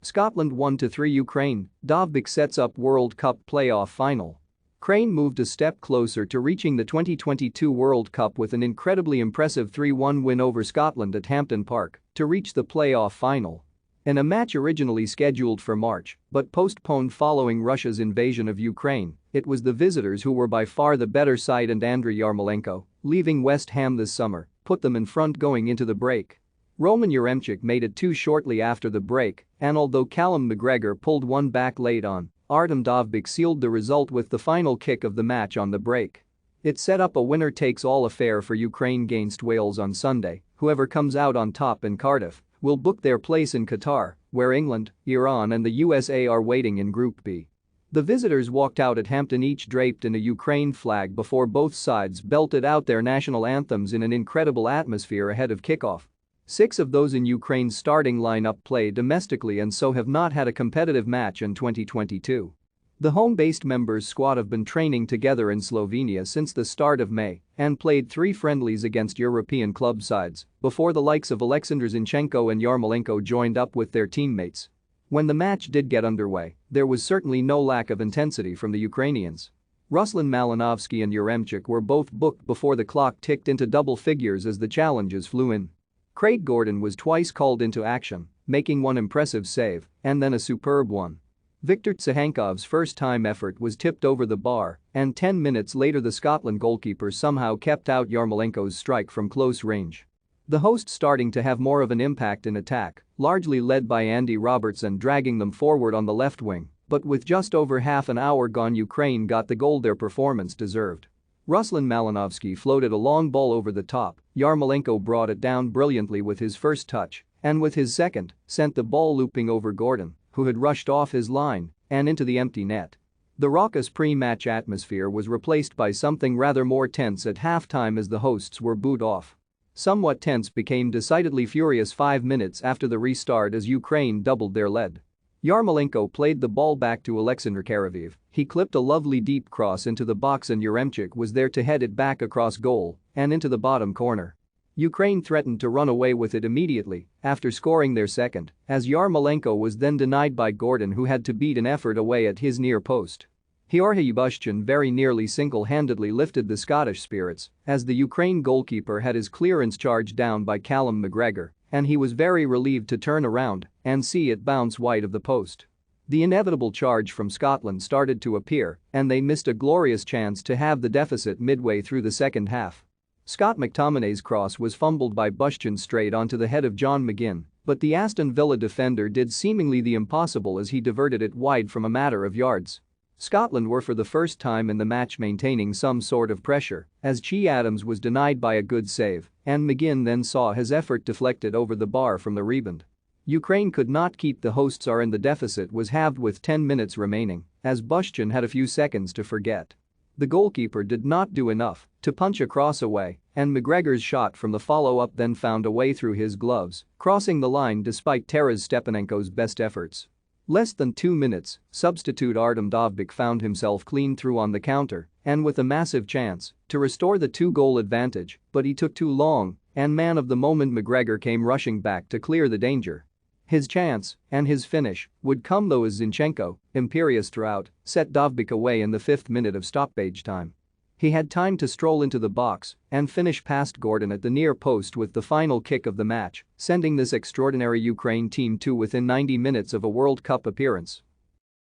Scotland 1-3 Ukraine, Dovbyk sets up World Cup playoff final. Ukraine moved a step closer to reaching the 2022 World Cup with an incredibly impressive 3-1 win over Scotland at Hampden Park to reach the playoff final. In a match originally scheduled for March but postponed following Russia's invasion of Ukraine, it was the visitors who were by far the better side, and Andriy Yarmolenko, leaving West Ham this summer, put them in front going into the break. Roman Yaremchuk made it two shortly after the break, and although Callum McGregor pulled one back late on, Artem Dovbyk sealed the result with the final kick of the match on the break. It set up a winner-takes-all affair for Ukraine against Wales on Sunday. Whoever comes out on top in Cardiff will book their place in Qatar, where England, Iran and the USA are waiting in Group B. The visitors walked out at Hampden each draped in a Ukraine flag before both sides belted out their national anthems in an incredible atmosphere ahead of kickoff. 6 of those in Ukraine's starting lineup play domestically and so have not had a competitive match in 2022. The home-based members' squad have been training together in Slovenia since the start of May and played 3 friendlies against European club sides before the likes of Alexander Zinchenko and Yarmolenko joined up with their teammates. When the match did get underway, there was certainly no lack of intensity from the Ukrainians. Ruslan Malinovsky and Yaremchuk were both booked before the clock ticked into double figures as the challenges flew in. Craig Gordon was twice called into action, making one impressive save and then a superb one. Viktor Tsahankov's first-time effort was tipped over the bar, and 10 minutes later the Scotland goalkeeper somehow kept out Yarmolenko's strike from close range. The hosts starting to have more of an impact in attack, largely led by Andy Robertson dragging them forward on the left wing, but with just over half an hour gone Ukraine got the goal their performance deserved. Ruslan Malinovsky floated a long ball over the top, Yarmolenko brought it down brilliantly with his first touch, and with his second, sent the ball looping over Gordon, who had rushed off his line, and into the empty net. The raucous pre-match atmosphere was replaced by something rather more tense at halftime as the hosts were booed off. Somewhat tense became decidedly furious 5 minutes after the restart as Ukraine doubled their lead. Yarmolenko played the ball back to Alexander Karaviv. He clipped a lovely deep cross into the box and Yaremchuk was there to head it back across goal and into the bottom corner. Ukraine threatened to run away with it immediately after scoring their second, as Yarmolenko was then denied by Gordon, who had to beat an effort away at his near post. Georgiy Bushchin very nearly single-handedly lifted the Scottish spirits as the Ukraine goalkeeper had his clearance charged down by Callum McGregor, and he was very relieved to turn around and see it bounce wide of the post. The inevitable charge from Scotland started to appear, and they missed a glorious chance to have the deficit midway through the second half. Scott McTominay's cross was fumbled by Bushchin straight onto the head of John McGinn, but the Aston Villa defender did seemingly the impossible as he diverted it wide from a matter of yards. Scotland were for the first time in the match maintaining some sort of pressure as Che Adams was denied by a good save, and McGinn then saw his effort deflected over the bar from the rebound. Ukraine could not keep the hosts and the deficit was halved with 10 minutes remaining as Bushchin had a few seconds to forget. The goalkeeper did not do enough to punch a cross away, and McGregor's shot from the follow-up then found a way through his gloves, crossing the line despite Taras Stepanenko's best efforts. Less than 2 minutes, substitute Artem Dovbyk found himself clean through on the counter and with a massive chance to restore the 2-goal advantage, but he took too long, and man of the moment McGregor came rushing back to clear the danger. His chance and his finish would come though as Zinchenko, imperious throughout, set Dovbyk away in the 5th minute of stoppage time. He had time to stroll into the box and finish past Gordon at the near post with the final kick of the match, sending this extraordinary Ukraine team to within 90 minutes of a World Cup appearance.